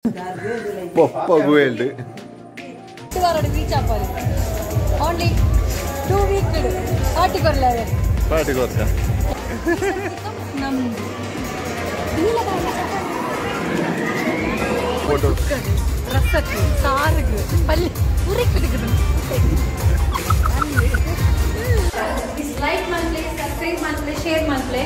Poppa Guild. Only 2 weeks. Party Gorka. Photo. Like monthly, subscribe monthly, share monthly.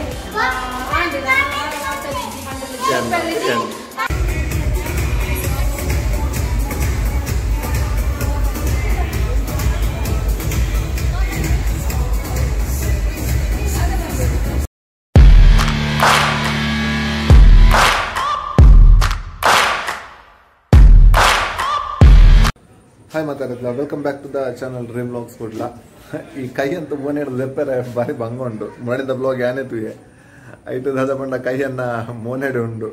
Hi Mataratla, welcome back to the channel Dream Vlogs Kudla. ಈ ಕೈ ಅಂತ ಮೋನೆ ರೆಪ್ಪರೆ ಬಾರಿ ಭಂಗ ಉಂಟು ಮಾಡಿದ ಬ್ಲಾಗ್ ಏನೇತು ಐಟು ದಾದ ಪಂಡ ಕೈಯನ್ನ ಮೋನೆಡೆ ಉಂಡು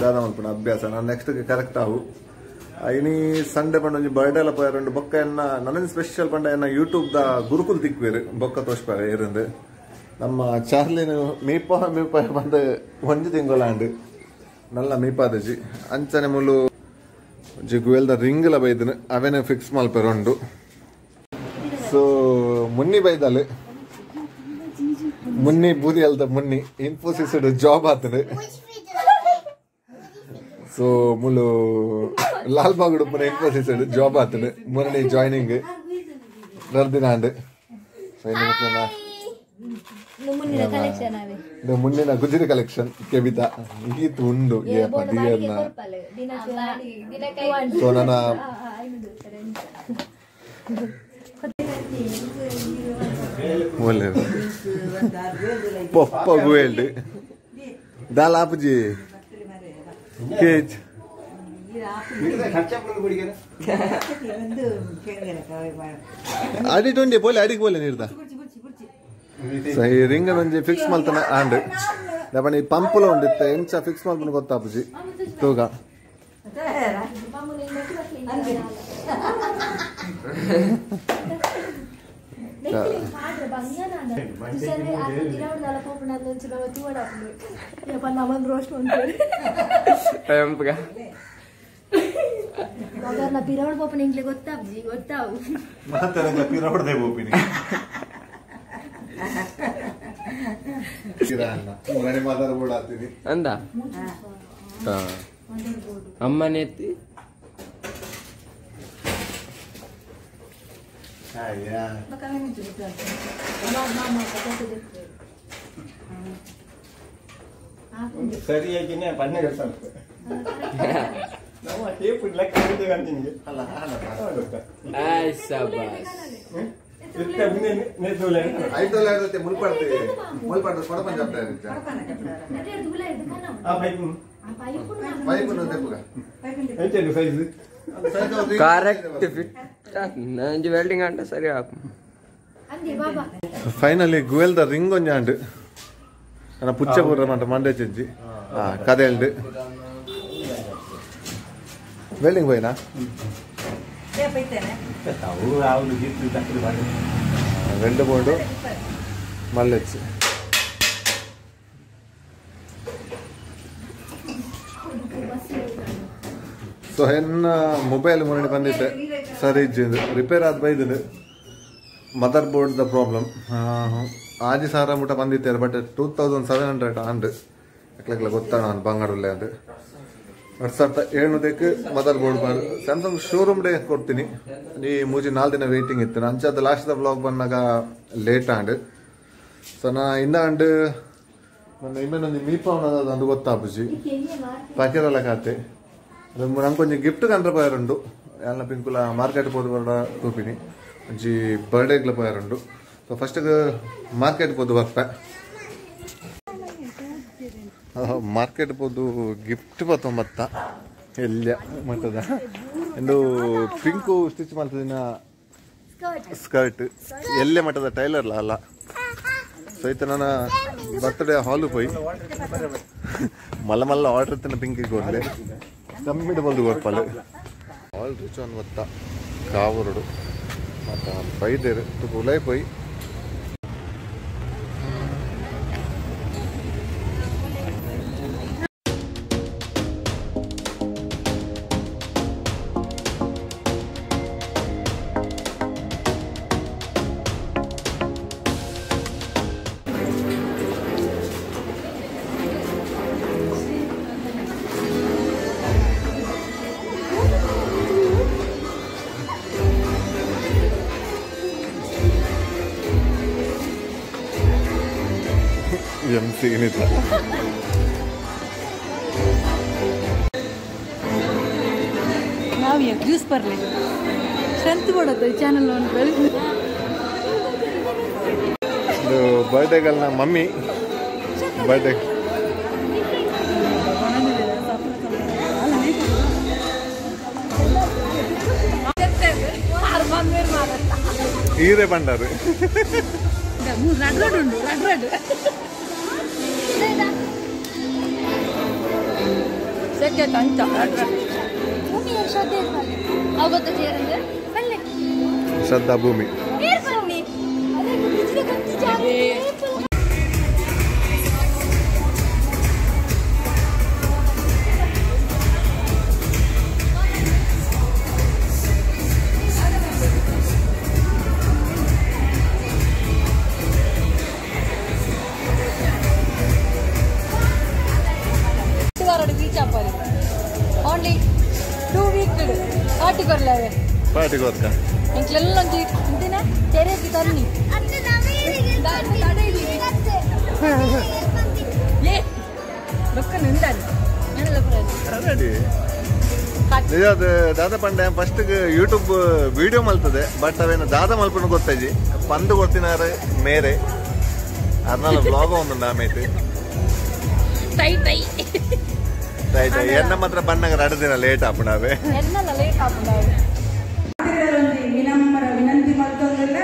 ದಾದ ಮಲ್ಪುಣ ಅಭ್ಯಾಸ ನಾನು ನೆಕ್ಸ್ಟ್ ಕರೆಕ್ಟ್ ಆವು ಇನಿ ಸಂಡೆ ಪಂಡ ಒಂಜಿ ಬರ್ಡೇ ಎಲ್ಲ ಪೋಯಾರುಂಡು ಬೊಕ್ಕ ಎನ್ನ ನನ್ನ ಸ್ಪೆಷಲ್ ಪಂಡ ಎನ್ನ ಯೂಟ್ಯೂಬ್ ದ ಗುರುಕುಲ್ ತಿಕ್ವೇರು ಬೊಕ್ಕ ತೋಷ್ಪಾರ ಏರಂದು ನಮ್ಮ ಚಾರ್ಲಿನ ಮೀಪ ಬಂದ ಒಂಜಿ ತಿಂಗಳಾಂಡು ನಲ್ಲ ಮೀಪಾದಜಿ ಅಂಚನೆ ಮುಲು ಜಿಗುವೆಲ್ದ ರಿಂಗ್ಲ ಬೈದನು ಅವೇನೆ ಫಿಕ್ಸ್ ಮಲ್ಪೆರುಂಡು ಸೊ ಮುನ್ನಿ ಬೈದಲು ಮುನ್ನಿ ಬೂದಿ ಅಲ್ದ ಮುನ್ನಿ ಇನ್ಫೋಸಿಸ್ ಜಾಬ್ ಆತನು ಸೊ ಮುಲು ಲಾಲ್ ಬಾಗುಡು ಪುನ ಇನ್ಫೋಸಿಸ್ ಜಾಬ್ ಆತನು ಮುನ್ನಿ ಜಾಯ್ನಿಂಗ್ ನರ್ದಿನಾಂಡ್ ಮುನ್ನಿನ ಗುಜಿರಿ ಕಲೆಕ್ಷನ್ ಕೆವಿತಾ ಈತು ಉಂಡು ದಿಯರ್ನ ಸೊ ನನ್ನ Poppa Guild. Dalapuji. Cage. Adi tundi pole adi pole nirda. Sahi ring anje fix maltana and. Dabani pump lo unditte encha fix malpunu gottapuji. Toga. ಸರಿಯಾಗಿನೇ ಬಣ್ಣ tape ಇಡ್ಲಕ್ಕೆ continue ಅಲ್ಲ ಆಯ್ ಸಬಾಸ್ ಐದೊಲೆ ಮುಲ್ಪಡ್ತೀವಿ ಮುಲ್ಪಡ್ದು ಕೊಡ Punjab correct fit ನಂಜು welding ಅಂಟ ಸರಿ ಹಾಕು finally ಗುವೆಲ್ದ ring ಒಂಜಾಂಡು ನನ್ನ ಪುಚ್ಚ ಪೂರ ಮಂಟ ಮಂಡೆ ಚೆಜ್ಜಿ ಕದೆ ಉಂಡು welding போயினா ரெண்டு போண்டு மல்லச்சு ಸೊ ಹೆನ್ನ ಮೊಬೈಲ್ ಮುನ್ನಡೆ ಬಂದಿದ್ದೆ ಸರಿ ಇಜ್ಜಿಂದು ರಿಪೇರ್ ಆದ ಬೈದಿದ್ದು ಮದರ್ ಬೋರ್ಡ್ ದ ಪ್ರಾಬ್ಲಮ್ ಆಜಿ ಸಾರ ಮುಟ ಬಂದಿದ್ದಾರೆ ಬಟ್ 2700 ಆಂಡ್ ಎಕ್ಲೆಕ್ಲೆ ಗೊತ್ತಾಣ ನಾನು ಬಂಗಾರಲ್ಲೇ ಅದು ವರ್ಷ 700 ಮದರ್ ಬೋರ್ಡ್ ಬಂದು ಸ್ಯಾಮ್ಸಂಗ್ ಶೋರೂಮ್ ಡೇ ಕೊಡ್ತೀನಿ ಈ ಮೂಜಿ 4 ದಿನ ವೇಟಿಂಗ್ ಇತ್ತು ಅಂಚದ ಲಾಸ್ಟ್ ದ ಬ್ಲಾಗ್ ಬಂದಾಗ ಲೇಟ್ ಆಂಡ್ ಸೊ ನಾ ಇಂದ ನನ್ನ ಇನ್ನೊಂದು ಮೀಪವನದ ಅಂದು ಗೊತ್ತಾಪುಜಿ ಪಾಕಿರಲ್ಲ ಖಾತೆ ನಂಗೆ ಕೊಂಚ ಗಿಫ್ಟ್ ಕಂಡ್ರೆ ಪೋಯಾರುಂಡು ಎಲ್ಲ ಪಿಂಕುಲ ಮಾರ್ಕೆಟ್ ಪೋದು ಬರಡ ತೂಪಿನಿ ಒಂಜಿ ಬರ್ಡೇಗ್ಲ ಪೋಯಾರುಂಡು ಸೊ ಫಸ್ಟ್ ಮಾರ್ಕೆಟ್ ಪೋದು ಬರ್ಪೆ ಮಾರ್ಕೆಟ್ ಪೋದು ಗಿಫ್ಟ್ ಬತ್ತೊಂಬತ್ತ ಎಲ್ಲ ಮಟ್ಟದ ಎಂದು ಪಿಂಕು ಸ್ಟಿಚ್ ಮಾಡ್ತಿದ್ದಿನ ಸ್ಕರ್ಟ್ ಎಲ್ಲೇ ಮಟ್ಟದ ಟೈಲರ್ಲ ಅಲ್ಲ ಸೊ ಐತೆ ನನ್ನ ಬರ್ತ್ಡೇ ಹಾಲು ಪೋಯಿ ಮಲ್ಲ ಮಲ್ಲ ಆರ್ಡರ್ ಇತ್ತಿನ ಪಿಂಕಿಗೆ ಕೊಡಲೆ ಕಮ್ಮಿದ ಬಲ್ದು ಗೊಪ್ಪಲು ಆಲ್ ರಿಚ್ ಆನ್ ಬತ್ತ ಕಾವರುಡು ಮತ್ತು ಬೈದೇರು ತುಕು ಉಲೈ ಪೋಯಿ ಬಸ್ಸಿಗೆ ನಿಂತ ನಾವು ಜ್ಯೂಸ್ ಬರಲಿ ಸ್ಟ್ರೆಂತ್ ಕೊಡೋದು ಈ ಚಾನಲ್ ಒಂದು ಬೆಳೆದು ಇದು ಬರ್ಡೇಗಳನ್ನ ಮಮ್ಮಿ ಬರ್ಡೇ ಹೀರೆ ಬಂಡಾರು ರಡ್ ಉಂಟು ರಡ್ ಸೆಕೆಟ್ ಅಂತ ಶ್ರದ್ಧಾ ಭೂಮಿ ఓన్లీ 2 వీక్ పార్టీ కొరలేవే పార్టీ కొరక ఇంట్లో ఇంతేనా తెరేసి తరుణి ನಿಜ ದಾದ ಪಂಡ ಫಸ್ಟ್ ಯೂಟ್ಯೂಬ್ ವಿಡಿಯೋ ಮಲ್ತದೆ ಬಟ್ ಅವೇನು ದಾದ ಮಲ್ಪನ ಗೊತ್ತಾಜಿ ಪಂದು ಕೊಡ್ತಿನಾರ ಮೇರೆ ಅದನ್ನೆಲ್ಲ ಬ್ಲಾಗ್ ಒಂದು ನಾಮೈತಿ ಎನ್ನ ಮಾತ್ರ ಬಣ್ಣಗ ರಡದಿನ ಲೇಟ್ ಆಪುಣಾವೆ ವಿನಮ್ರ ವಿನಂತಿ ಮಾಡ್ಕೊಂಡ್ರಲ್ಲ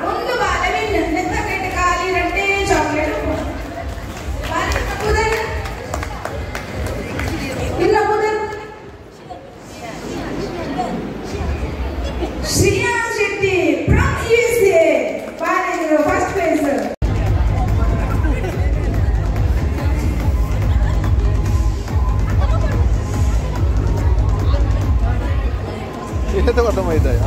ಒಂದು ಬಾಲ ಖಾಲಿ ರಟ್ಟೆ ಎಂಟತ್ತು ಕೊಟ್ಟ ಮೈದಾಯ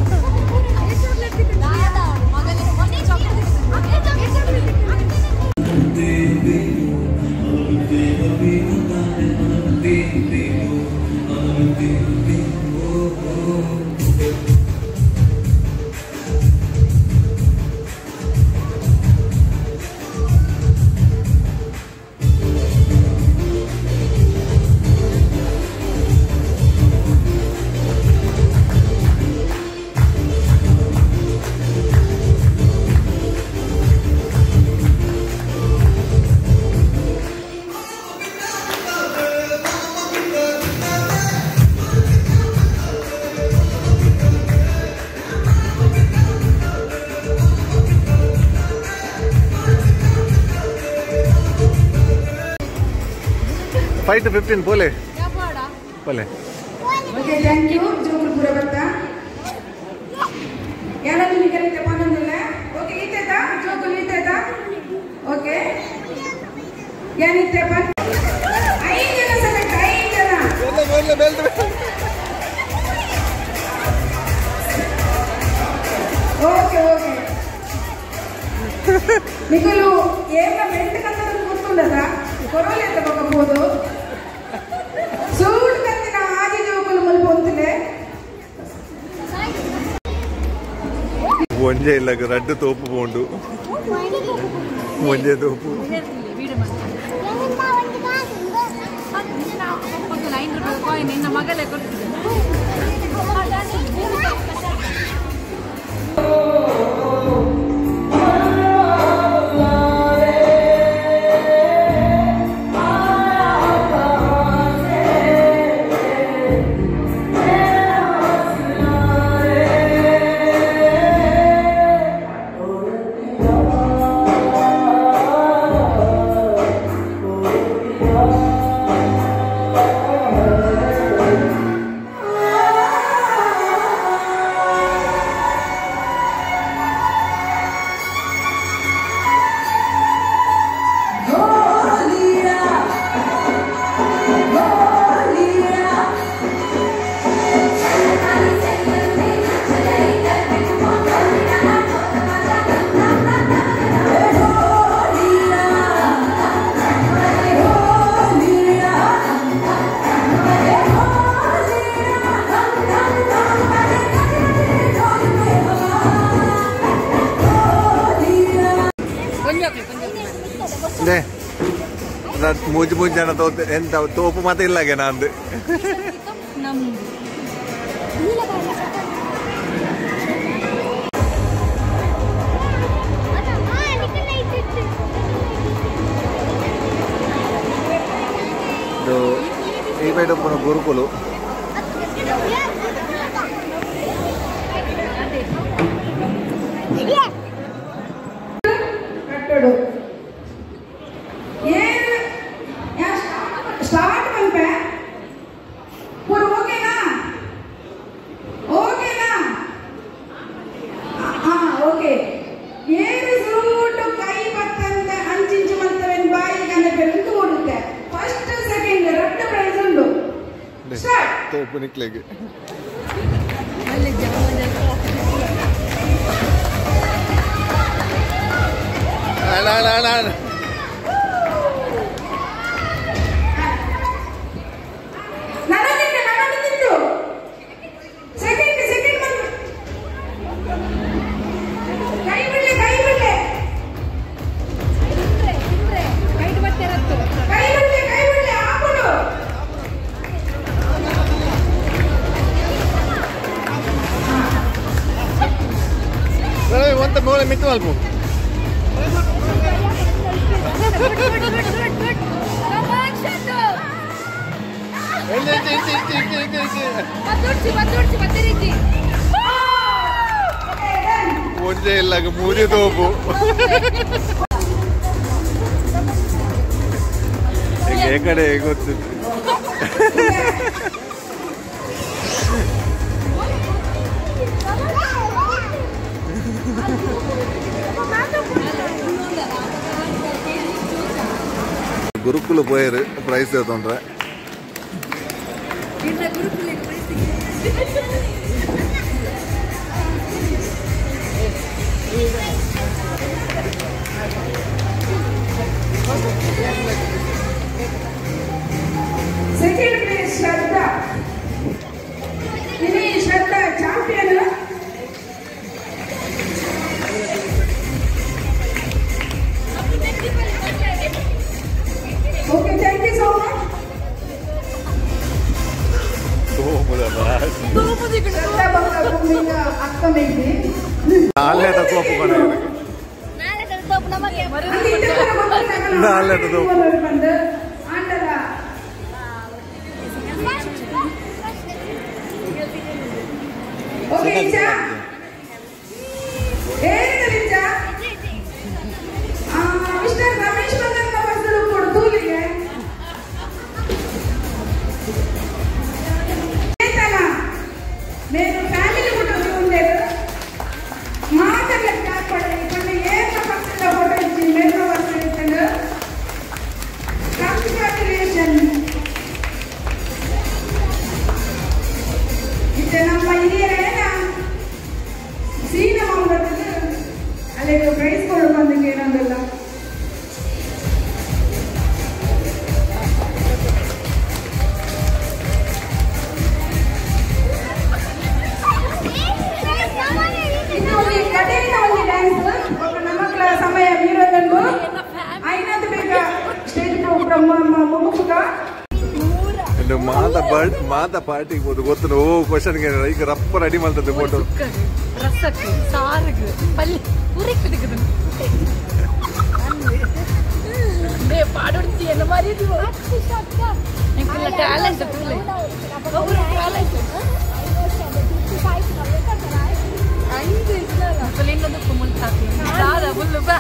ಫೈವ್ ಟು 15 ಪೋಲೆ ಪೋಲೆ ಓಕೆ ಥ್ಯಾಂಕ್ ಯು ಜೋಗುಲ್ಪುರ ಭತ್ತ ಯಾರಾದ್ರೂ ನಿಗದಿತ ಪನ್ನೊಂದಿಲ್ಲ ಓಕೆ ಈತದ ಜೋಗುಲ್ ಈತದ ಓಕೆ ಏನಿತ್ತೆ ಪನ್ 5 ಜನ ಸೆಲೆಕ್ಟ್ 5 ಜನ ಓಕೆ ಓಕೆ ನಿಗಲು ಏನ ಮೆಂಟ್ ಕನ್ನಡ ಗೊತ್ತುಂಡದ ಕೊರೋಲೆ ಅಂತ ಹೋಗಬಹುದು ಸೂಟ್ ಕತ್ತಿನ ಆದಿ ಜೋಗುಲು ಮಲ್ಪೊಂತಿಲೆ ಒಂಜೆ ಇಲ್ಲ ರಡ್ಡು ತೋಪು ಪೋಂಡು ಒಂಜೆ ತೋಪು ನಿನ್ನ ಮಗಳೇ ಕೊಡ್ತಿದ್ದೆ ಮೂಜಿ ಮೂಜಿ ಜನ ಎಂತ ತೋಪು ಮತ್ತೆ ಇಲ್ಲಾಗೆ ನಂದು ಈ ಬೈಡ್ ಒಬ್ಬನ ಗುರುಕುಲು ಕಟ್ಟಡು ಸ್ಟಾರ್ಟ್ ಬಂಪೆ ಪೂರ ಓಕೆನಾ ಓಕೆನಾ ಹಾ ಓಕೆ ಏರು ಸೂಟು ಕೈ ಬತ್ತಂತ ಅಂಚಿಂಚು ಮಂತವೆನ್ ಬಾಯಿ ಗಂದೆ ಬೆಂದು ಓಡುತ್ತೆ ಫಸ್ಟ್ ಸೆಕೆಂಡ್ ಎರಡು ಪ್ರೈಸ್ ಉಂಟು ಸ್ಟಾರ್ಟ್ ತೋಪು ನಿಕ್ಲೆಗೆ ಒಂತ ಮೂಳೆ ಮಿತ್ತು ಅಲ್ಪು ಒಂದೇ ಇಲ್ಲ ಮೂರೇ ತೋಪು ಈ ಕಡೆ ಗೊತ್ತು ಗುರುಕುಲ போயிரு பிரைஸ் எடுத்துறேன் Second place, Shraddha. Ini Shraddha champion. Okay, thank you so much. Shraddha bakal punya akta maybe. ನಾಳೆ ತಗೋಪುಕೊಂಡು ನಾಳೆ ತಗೋ Okay, Icha. Icha. Mr. Ramesh Madan ಬಸ್ಸಲ್ಲಿ ಕೊಡ್ತೂಲಿಗೆ ಏತನ నేను ఫ్యామిలీ ఫోటో చూడలేదు మాటల కాపడే కొన్ని ఏక పక్కన ఫోటో ఇచ్చి నేను వస్తున్నాను కంగ్రాచుಲೇಷನ್ ಇದು ನಮ್ಮ ಹಿರಿಯರೇನ ಸೀನ ಮಾಡ್ಬಿಟ್ಟು ಅಲ್ಲಿಗೆ ಪ್ರೈಸ್ ಕೊಡು ಬಂದಿಗೆ ಏನಂದಲ್ಲ ಇದು ಈ ಕಡೆಯಿಂದ ಒಂದು ಡ್ಯಾನ್ಸ್ ఒక ನಮ್ಮಕ್ಕಳ ಸಮಯ ಮೀರೋದನ್ನು ಐನದು ಬೇಗ ಸ್ಟೇಜ್ ಪ್ರೋಗ್ರಾಮ್ ಮುಗುಸುಗ ಮಾತ ಪಾರ್ಟಿಗೆ ಹೋದು ಗೊತ್ತು ಓ ಕ್ವಶನ್ಗೆ ಈಗ ರಪ್ಪ ರೆಡಿ ಮಾಡ್ತದೆ ಫೋಟೋ ರಸಕ್ಕೆ ಸಾರಿಗೆ ಪಲ್ಯ ಪೂರಿ ಕುದಿಕದು ನೇ ಪಾಡೊಡ್ತಿ ಎಲ್ಲ ಮಾರಿದು ನಿಂಗೆಲ್ಲ ಟ್ಯಾಲೆಂಟ್ ಫುಲ್ ಒಬ್ಬರು ಟ್ಯಾಲೆಂಟ್ ಐದು ಇಲ್ಲ ಫುಲ್ ಇನ್ನೊಂದು ಕುಮುಲ್ ಹಾಕಿ ಸಾರ ಫುಲ್ ಬಾ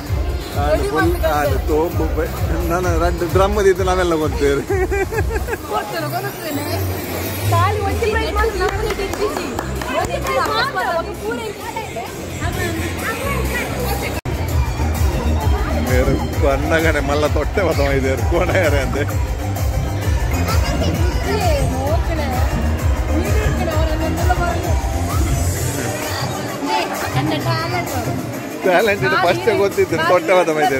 ತೋಂಬು ನಾನು ಎರಡು ಡ್ರಮ್ ಇದ್ದು ನಾವೆಲ್ಲ ಗೊತ್ತೇವೆ ಪನ್ನಗನೆ ಮಲ್ಲ ತೊಟ್ಟೆ ಬದಮ ಇದೆ ಕೋಣೆಯಾರೆ ಅಂತೆ ಟ್ಯಾಲೆಂಟ್ ಇದು ಫಸ್ಟ್ ಗೊತ್ತಿದ್ದು ತೊಟ್ಟೆ ಬದಮ ಇದೆ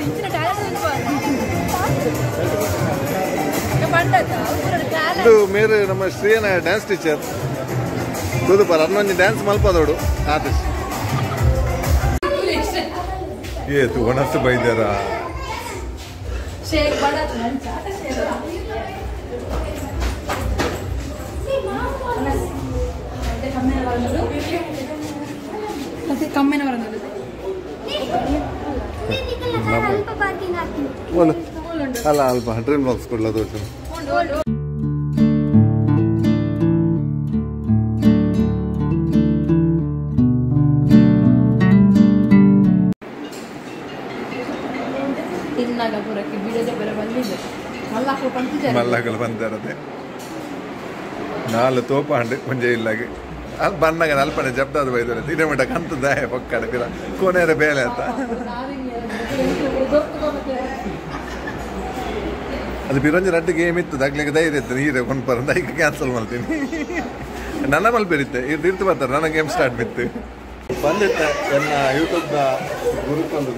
ಇದು ಮೇರೆ ನಮ್ಮ ಶ್ರೀಯನ ಡ್ಯಾನ್ಸ್ ಟೀಚರ್ ತುದುಪರ ಅನ್ನೊಂದು ಡ್ಯಾನ್ಸ್ ಮಲ್ಪದೋಡು ಆದರ್ಶ್ ಏತು ಒಣಸು ಬೈದ್ಯಾರ ಕಮ್ಮಿನ ಅಲ್ಲ ಅಲ್ಪ ಡ್ರೀಮ್ ಬಾಕ್ಸ್ ಕೊಡ್ಲ ತೋರಿಸು ತಿನ್ನಾಗ ಪೂರಕ್ಕೆ ಬಿಡದೆ ಬರ ಬಂದಿದೆ ಮಲ್ಲಗಳು ಬಂದಿರದೆ ನಾಲು ತೋಪ ಹಂಡೆ ಕೊಂಚ ಇಲ್ಲಾಗೆ ಅಲ್ಲಿ ಬಂದಾಗ ಅಲ್ಪನೆ ಜಬ್ದಾದ ಬೈದ್ರೆ ತಿರುಮಠ ಕಂತು ದಾಯ ಪಕ್ಕಡೆ ಪಿರ ಕೊನೆಯರ ಬೇಳೆ ಅಂತ ಅದು ಬಿರೊಂಜಿ ರಡ್ಡು ಗೇಮ್ ಇತ್ತು ದಾಗ್ಲಿಕ್ಕೆ ಧೈರ್ಯ ಇತ್ತು ನೀರೇ ಕೊಂಡ್ಬರ ಈಗ ಕ್ಯಾನ್ಸಲ್ ಮಾಡ್ತೀನಿ ನನ್ನ ಮಲ್ ಬೆರೀತೆ ಇದು ಇರ್ತು ಬರ್ತಾರೆ ನನ್ನ ಗೇಮ್ ಸ್ಟಾರ್ಟ್ ಬಿತ್ತು ಬಂದಿತ್ತೆ ನನ್ನ ಯೂಟ್ಯೂಬ್ನ ಗುರುಕೊಂದು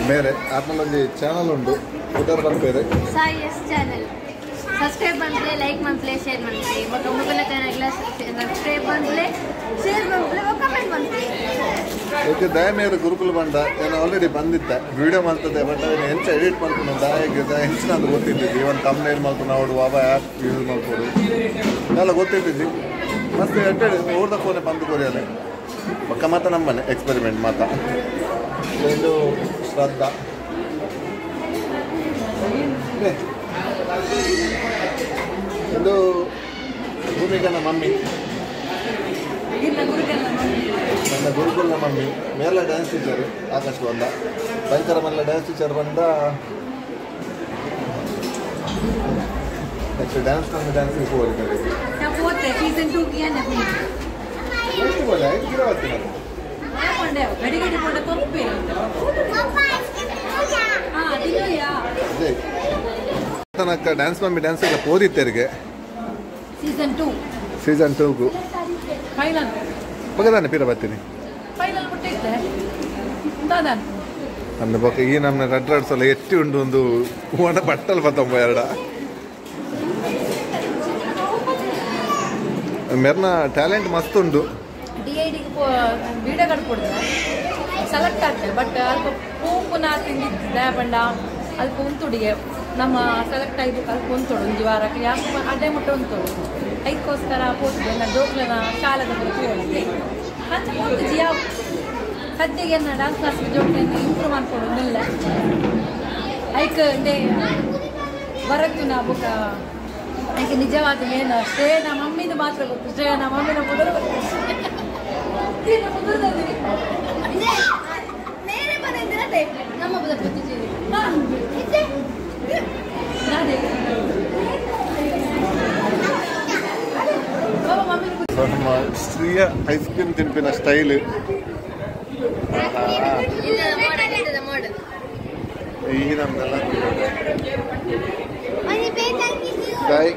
ಬೇರೆ ಆತ್ಮಲ್ಲಿ ಚಾನಲ್ ಉಂಟು ಉದರ್ ಬರ್ಬೇರೆ ಸಾಯಿ ಎಸ್ ಚಾನೆಲ್ ಸಬ್ಸ್ಕ್ರೈಬ್ ಬಂದ್ಲೆ ಲೈಕ್ ಮಾಡ್ಲೆ ಶೇರ್ ಮಾಡ್ಲೆ ಮೊಬೈಲ್ ಚಾನೆಲ್ ಸಬ್ಸ್ಕ್ರೈಬ್ ಬಂದ್ಲೆ ಶೇರ್ ಮಾಡ್ಲೆ ಕಮೆಂಟ್ ಮಾಡ್ಲೆ ಓಕೆ ದಯಮೇರು ಗುರುಕುಲ ಬಂದ ನಾನು ಆಲ್ರೆಡಿ ಬಂದಿದ್ದೆ ವಿಡಿಯೋ ಮಾಡ್ತದೆ ಬಟ್ ಅದನ್ನು ಹೆಂಚ ಎಡಿಟ್ ಮಾಡ್ಕೊಂಡು ದಯ ಹೆಂಚಿನ ಅದು ಗೊತ್ತಿದ್ದಿದ್ದು ಇವನ್ ತಮ್ನೇಲ್ ಮಾಡ್ಕೊಂಡು ನಾವು ಯಾವ ಆ್ಯಪ್ ಯೂಸ್ ಮಾಡ್ಬೋದು ಎಲ್ಲ ಗೊತ್ತಿದ್ದಿದ್ದು ಮತ್ತೆ ಎಡ್ಡೆ ಓಡ್ದ ಫೋನೇ ಬಂದು ಕೊರಿಯಲ್ಲ ಪಕ್ಕ ಮಾತ್ರ ನಮ್ಮನೆ ಎಕ್ಸ್ಪೆರಿಮೆಂಟ್ ಮಾತಾ ಇದು ಶ್ರದ್ಧಾ ಇದು ಭೂಮಿಕನ ಮಮ್ಮಿ ನನ್ನ ಗುರುಕುಲ್ನ ಮಮ್ಮಿ ಮೇಲ ಡ್ಯಾನ್ಸ್ ಟೀಚರ್ ಆಕಾಶ್ ಬಂದ ಭಯಂಕರ ಮಲ್ಲ ಡ್ಯಾನ್ಸ್ ಟೀಚರ್ ಬಂದ ನೆಕ್ಸ್ಟ್ ಡ್ಯಾನ್ಸ್ ನಮ್ಗೆ ಡ್ಯಾನ್ಸಿಗೆ ಹೋಗ್ತಾರೆ ಎಷ್ಟು ಬೋಲೆ 5 ಕಿಲೋ ಆಗ್ತೀನಿ ತನಕ ಡ್ಯಾನ್ಸ್ ಮಮ್ಮಿ ಡ್ಯಾನ್ಸ್ ಎಲ್ಲ ಓದಿತ್ತರಿಗೆ ಸೀಸನ್ 2 ಬಗದಾನೆ ಪಿರ ಬರ್ತೀನಿ ಅಂದ ಪಕ್ಕ ಈ ನಮ್ಮ ರೆಡ್ ರಾಡ್ಸ್ ಎಲ್ಲ ಎತ್ತಿ ಉಂಡು ಒಂದು ಒಣ ಬಟ್ಟಲು ಬತ್ತೊಂಬ ಎರಡ ಮೆರ್ನ ಟ್ಯಾಲೆಂಟ್ ಮಸ್ತ್ ಉಂಡು DIDಗೆ ವೀಡಿಯೋ ಕಟ್ಕೊಡ್ತಾರೆ ಸೆಲೆಕ್ಟ್ ಆಗ್ತದೆ ಬಟ್ ಅಲ್ಪ ಪೂಪುನ ತಿಂದಿದ್ದೆ ಬಂಡ ಅಲ್ಪ ಉಂತುಡಿಗೆ ನಮ್ಮ ಸೆಲೆಕ್ಟ್ ಆಯ್ತು ಅಲ್ಪ ಉಂತೋಡು ಒಂದು ವಾರಕ್ಕೆ ಯಾಕೆ ಅಡ್ಡೆ ಮುಟ್ಟ ಉಂತೋಡು ಅದಕ್ಕೋಸ್ಕರ ಹೋಗ್ತದೆ ನನ್ನ ಡೋಕ್ಲನ ಶಾಲೆದ ಹೋಗಿ ಹಂಚ ಹೋಗ್ತಿದ್ವಿ ಯಾವ ಸದ್ಯಗೆ ನಾನು ಡಾನ್ಸ್ ಕ್ಲಾಸ್ಗೆ ಜೋಕ್ಲನ್ನು ಇಂಪ್ರೂವ್ ಮಾಡ್ಕೊಂಡು ಇಲ್ಲ ಅದಕ್ಕೆ ಇದೇ ಬರತ್ತು ನಾ ಬುಕ್ಕ ಅದಕ್ಕೆ ನಿಜವಾದ ಏನು ಅಷ್ಟೇ ನಮ್ಮ ಮಮ್ಮಿದು ಮಾತ್ರ ಗೊತ್ತು ಅಷ್ಟೇ ನಮ್ಮ ಮಮ್ಮಿನ ಮೊದಲು ನಮ್ಮ ಗೊತ್ತಿದ್ದೀವಿ ನಮ್ಮ ಸ್ತ್ರೀಯ ಐಸ್ ಕ್ರೀಮ್ ತಿನ್ಪಿನ ಸ್ಟೈಲ್ ಈಗ ನಮ್ದೆಲ್ಲ ಬಾಯ್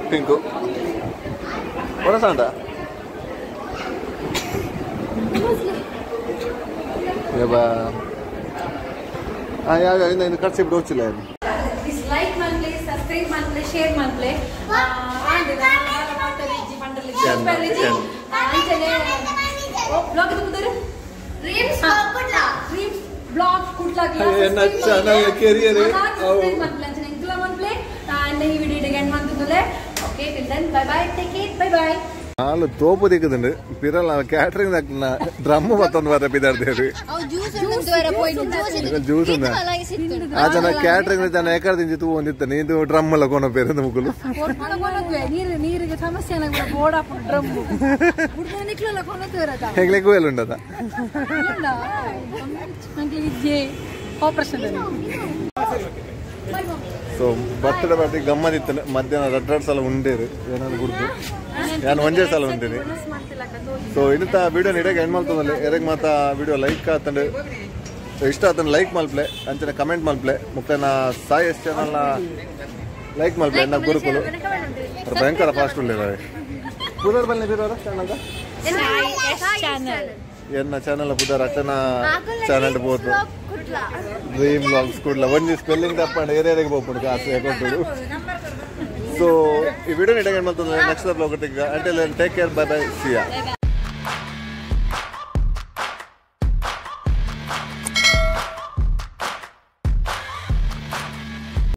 ಪಿಂಕು ಹೊರಸಾಂಡ ಯಾವ ಇನ್ನು ಕಟ್ಸಿಬಿಟ್ಟು ಹೋಗ್ತಿಲ್ಲ ಲೈಕ್ ಮಾಡ್ಲಿ ಸಬ್ಸ್ಕ್ರೈಬ್ ಮಾಡ್ಲಿ ಶೇರ್ ಮಾಡ್ಲಿ ಬ್ಲಾಗ್ ಕುಡ್ಲಾಗಿ ಕೆರಿಯರ್ ಈ ವಿಡಿಯೋ ಎಂಡ್ ಮಾಡ್ತಿದ್ದೆ okay till then bye bye take it bye bye ಹಾಲು ತೋಪು ದಿಕ್ಕದುಂಡು ಪಿರಲ್ಲ ಕ್ಯಾಟ್ರಿಂಗ್ ದಾಕ್ನ ಡ್ರಮ್ ಮತ್ತೊಂದು ವಾರ ಬಿದ್ದಾಡ್ದೇವ್ರಿ ಜ್ಯೂಸ್ ಉಂದ ಆ ಜನ ಕ್ಯಾಟ್ರಿಂಗ್ ಜನ ಎಕರ್ ತಿಂಜಿತ್ತು ಒಂದಿತ್ತ ನೀದು ಡ್ರಮ್ ಎಲ್ಲ ಕೊನೋ ಪೇರು ಮುಗುಲು ನೀರಿಗೆ ಸಮಸ್ಯೆ ಡ್ರಮ್ ಹೆಗ್ಲಿಕ್ಕೂ ಎಲ್ಲ ಉಂಡದ ಆಪರೇಷನ್ ಸೊ ಬರ್ತ್ಡೇ ಪಾರ್ಟಿ ಗಮ್ಮತ್ತಿತ್ತು ಮಧ್ಯಾಹ್ನ ರೆಡ್ ರಾಡ್ಸ್ ಎಲ್ಲ ಉಂಡೇರು ಏನಾದ್ರು ಕುಡ್ದು ನಾನು ಒಂದೇ ಸಲ ಉಂಟೇನೆ ಸೊ ಇನ್ನಿತ ವಿಡಿಯೋ ನಿಡಗೆ ಎಂಡ್ ಮಾಡ್ತದಲ್ಲ ಎರೆಗೆ ಮಾತಾ ವಿಡಿಯೋ ಲೈಕ್ ಆತಂಡು ಇಷ್ಟ ಆತಂಡು ಲೈಕ್ ಮಲ್ಪ್ಲೆ ಅಂಚನೆ ಕಮೆಂಟ್ ಮಲ್ಪ್ಲೆ ಮುಖ್ಯನ ಸಾಯಿ ಎಸ್ ಚಾನಲ್ನ ಲೈಕ್ ಮಲ್ಪ್ಲೆ ಎನ್ನ ಗುರುಕುಲು ಭಯಂಕರ ಫಾಸ್ಟ್ ಉಳ್ಳೇವೆ ಪುದರ್ ಬಲ್ಲೆ ಬಿರೋರ ಚಾನಲ್ ಎನ್ನ ಚಾನಲ್ ಪುದರ್ ಅಚ್ಚನ ಚಾನಲ್ ಬೋದು ಡ್ರೀಮ್ ವ್ಲಾಗ್ಸ್ ಕೂಡಲ ಒಂಜಿ ಸ್ಪೆಲ್ಲಿಂಗ್ ತಪ್ಪಂಡು ಏರಿಯಾಗೆ ಹೋಗ್ಬಿಡು ಆಸೆ ಕೊಟ್ಟು ಸೊ ಈ ವಿಡಿಯೋ ನಿಡಗೆ ಎಂಡ್ ಮಾಡ್ತದೆ ನೆಕ್ಸ್ಟ್ ಬ್ಲಾಗ್ ಒಟ್ಟಿಗೆ until take care bye bye ಸಿಯಾ